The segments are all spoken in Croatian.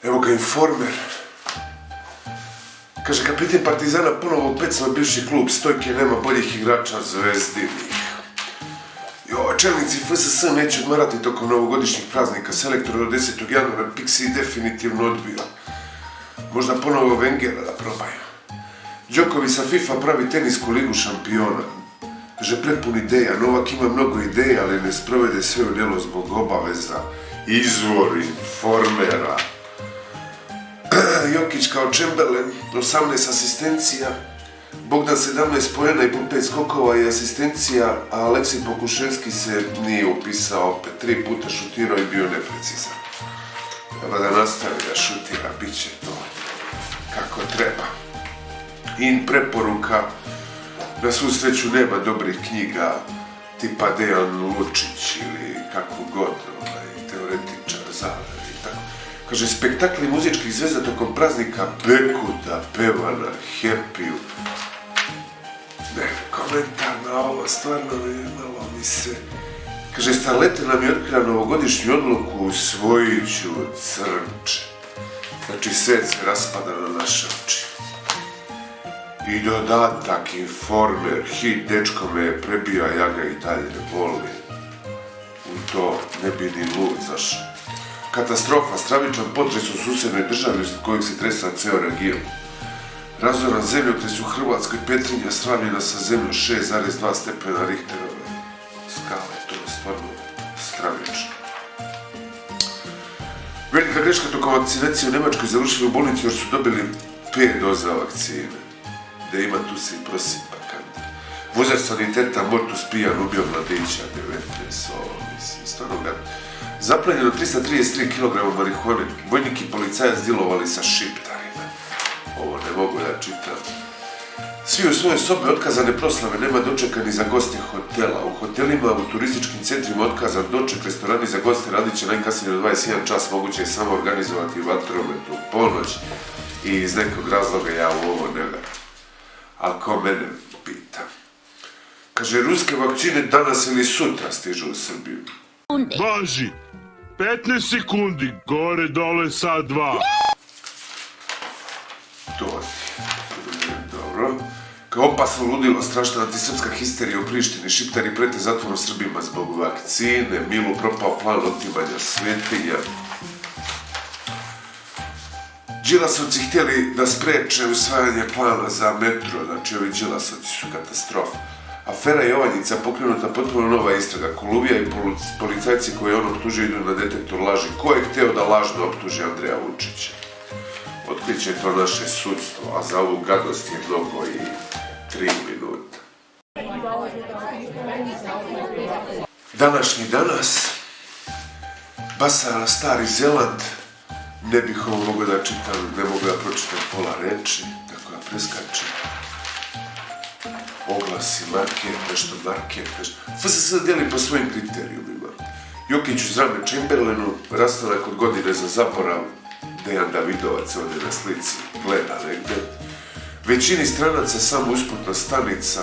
Evo ga Informer. Kaže, kapiten Partizana ponovo pecno bivši klub Stojke, nema boljih igrača Zvezdinih. Čelnici FSS neće odmarati tokom novogodišnjih praznika. Selektor od 10. januara Pixi definitivno odbio. Možda ponovo Wengera da probaju. Đoković sa FIFA pravi tenisku ligu šampiona. Kaže, prepun ideja. Novak ima mnogo ideja, ali ne sprovede sve u djelo zbog obaveza. Izvor Informera. Jokić kao Chamberlain, 18 asistencija. Bogdan 17 poena i po 5 skokova i asistencija, a Aleksij Pokuševski se nije upisao, opet 3 puta šutirao i bio neprecizan. Treba da nastavi da šutira, bit će to kako treba. I preporuka, na svu sreću nema dobrih knjiga tipa Dejan Lučić ili kako god, teoretičar zavere i tako. Kaže, spektakli muzičkih zvezda tokom praznika Bekuda peva na Happy-u. Ne, komentar na ovo, stvarno malo mi se... Kaže, Starlete nam je otkrila novogodišnju odluku, usvojit ću crnče. Znači, svet se raspada na naše oči. I dodatak, Informer, hit, dečko me prebija, ja ga i dalje volim. U to ne bi ni lud zašao. Katastrofa, stravičan potres u susjednoj državi uz kojeg se tresa ceo region. Razoran zemljotres u Hrvatskoj, Petrinja sravnjena sa zemljom 6,2 stepena Richterove skale. To je stvarno stravično. Velika greška tokom vakcinacije u Nemačkoj završili u bolnici jer su dobili 5 doza vakcine. Da ima tu se i prosipa kanda. Vozač saniteta mortus pijan ubio mladića 19, mislim, stvarno ga... Zaplenjeno 333 kg marihuane, vojnik i policajac dilovali sa šiptarima. Ovo ne mogu da čitam. Svi u svoje sobe otkazane proslave, nema dočeka ni za goste hotela. U hotelima, u turističkim centrima otkazan doček, restorani za goste radit će najkasnije do 21 čas, moguće je samo organizovati vatromet u ponoć i iz nekog razloga ja u ovo ne verujem. Ali ko mene pita? Kaže, ruske vakcine danas ili sutra stižu u Srbiju. Važi, 15 sekundi, gore, dole, sad 2. To je dobro. Kao opasno ludilo, strašna antisrpska histerija u Prištini, šiptari prete zatvorom Srbima zbog vakcine, Milu propao plan otimanja svetinja. Đilasovci htjeli da spreče usvajanje plana za metro, znači ovi Đilasovci su katastrofa. Afera Jovanjica pokrenuta potpuno nova istraga. Koluvija i policajci koji on optužio idu na detektor laži. Ko je hteo da lažno optuži Andreja Vučića? Otkriće to naše sudstvo, a za ovu gadost je mnogo i 3 minuta. Današnji danas, Basara Stari Zeland, ne bih ovo mogao da čitam, ne mogu da pročitam pola reči, tako da preskačem. Oglasi, market, nešto. FSS dijeli po svojim kriterijumima. Jokić uz rame Chamberlainu, rastanak od godine za zaborav, Dejan Davidovac ovdje na slici gleda negdje. Većini stranaca samo usputna stanica,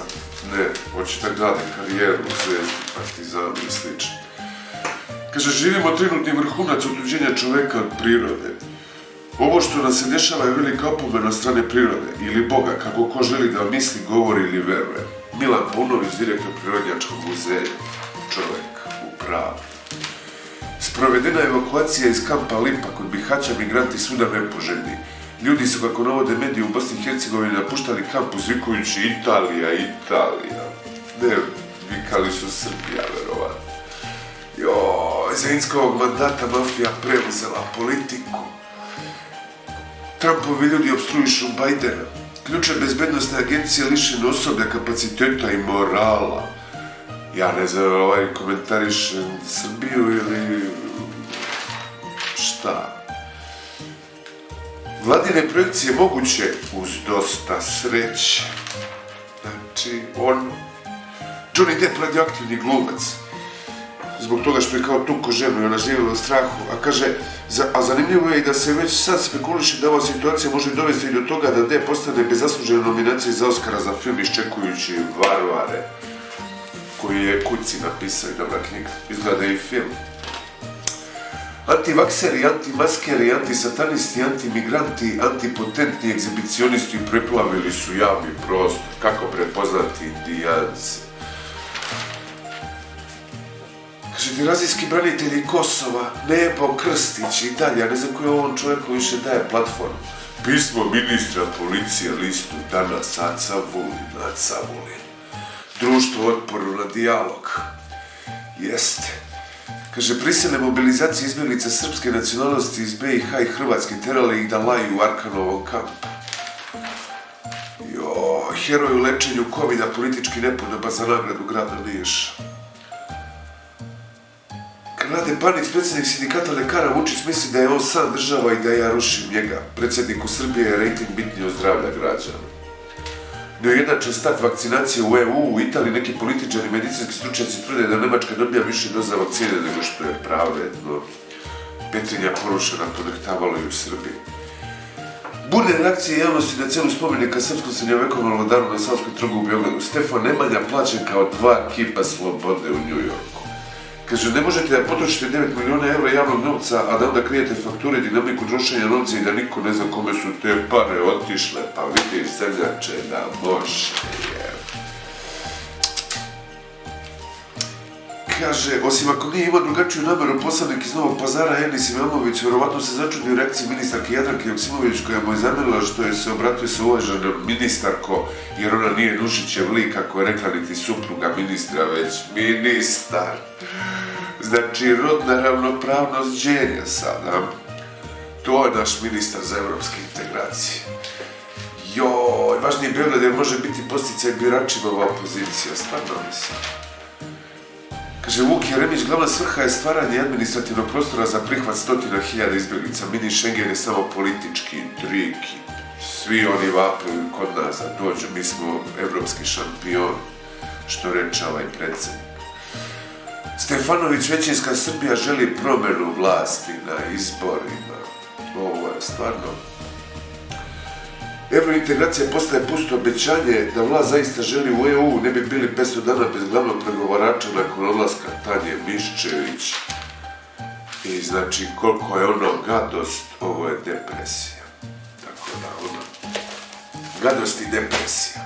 ne, hoće da grade karijeru u Zvezdi, Partizanu i slično. Kaže, živimo trenutni vrhunac otuđenja čoveka od prirode. Ovo što nam se dešava je velika opomena od strane prirode ili Boga, kako ko želi da misli, govori ili veruje. Milan Paunović, direktor Prirodnjačkog muzeja, čovek u pravu. Sprovedena je evakuacija iz kampa Lipa kod Bihaća, migranti svuda nepoželjni. Ljudi su, kako navode mediji u Bosni i Hercegovini, napuštali kamp uzvikujući Italija. Ne, vikali su Srbija, verovatno. Za Inckovog mandata mafija preuzela politiku. Trumpovi ljudi opstruišu Bajdena. Ključe bezbednostne agencije lišene osoblja, kapaciteta i morala. Ja ne znam, komentarišem Srbiju ili šta. Vladine projekcije moguće uz dosta sreće. Znači, Johnny Depp radioaktivni glumac. Zbog toga što je kao tuko ženu i ona živjela u strahu, a kaže, a zanimljivo je i da se već sad spekuliše da ova situacija može dovesti i do toga da Depp postane bez zaslužene nominacije za Oscara za film iščekujući Varvare, koji je Kuci napisao i dobra knjiga, izgleda i film. Antivakseri, antimaskeri, antisatanisti, antimigranti, antipotentni egzibicionisti preplavili su javni prostor. Kako prepoznati Indijance? Kaže, terazijski branitelji Kosova, Nebo Krstić i dalje, ne znam koji ovom čovjeku više daje platformu. Pismo ministra policije listu danas Aca Vulin. Društvo otporu na dijalog. Jeste. Kaže, prisilne mobilizacije izbjeglica srpske nacionalnosti iz BiH i Hrvatske terali ih da laju u Arkanovom kampu. Heroj u lečenju covida politički nepodoba za nagradu grada Niša. Rade Panić, predsjednik sindikata lekara Vučić, misli da je on sam država i da ja rušim njega. Predsjedniku Srbije je rejting bitniji od zdravlja građana. Neujednačen start vakcinacije u EU, u Italiji neki političari i medicinski stručnjaci tvrde da Nemačka dobija više doza vakcine nego što je pravedno. Petrinja porušena, ponehtavalo i u Srbiji. Burne reakcije javnosti na celu spomenika srpskom srednjovekovnom vladaru na Savskom trgu u Beogradu. Stefan Nemanja plaćen kao 2 kipa slobode u Njujorku. Kaže, ne možete da potrošite 9 miliona evra javnog novca, a da onda krijete fakture, dinamiku trošenja novca i da niko ne zna kome su te pare otišle, pa vidiš zemljače da može, Kaže, osim ako nije imao drugačiju nameru, poslanik iz Novog Pazara Enis Imamović vjerovatno se začudio u reakciji ministarke Jadranke Joksimović koja mu je zamjerila što je se obratio sa uvaženom ministarko, jer ona nije Nušićev lik, kako je rekla, niti supruga ministra, već ministar. Znači, rodna ravnopravnost dženja sada. To je naš ministar za evropske integracije. Joj, važniji Beograd jer može biti posticaj biračima ova opozicija, stvarno mislim. Kaže, Vuk Jeremić, glavna svrha je stvaranje administrativnog prostora za prihvat 100.000 izbjeglica. Mini Schengen je samo politički trik. Svi oni vapaju kod nas da dođu, mi smo evropski šampion, što reče ovaj predsjednik. Stefanović, većinska Srbija želi promjenu vlasti na izborima. Ovo je stvarno. Eurointegracija postaje pusto obećanje da vlast zaista želi u EU, ne bi bili 500 dana bez glavnog pregovarača nakon odlaska Tanje Miščević. I znači, koliko je ono gadost, ovo je depresija. Tako da, ono, gadost i depresija.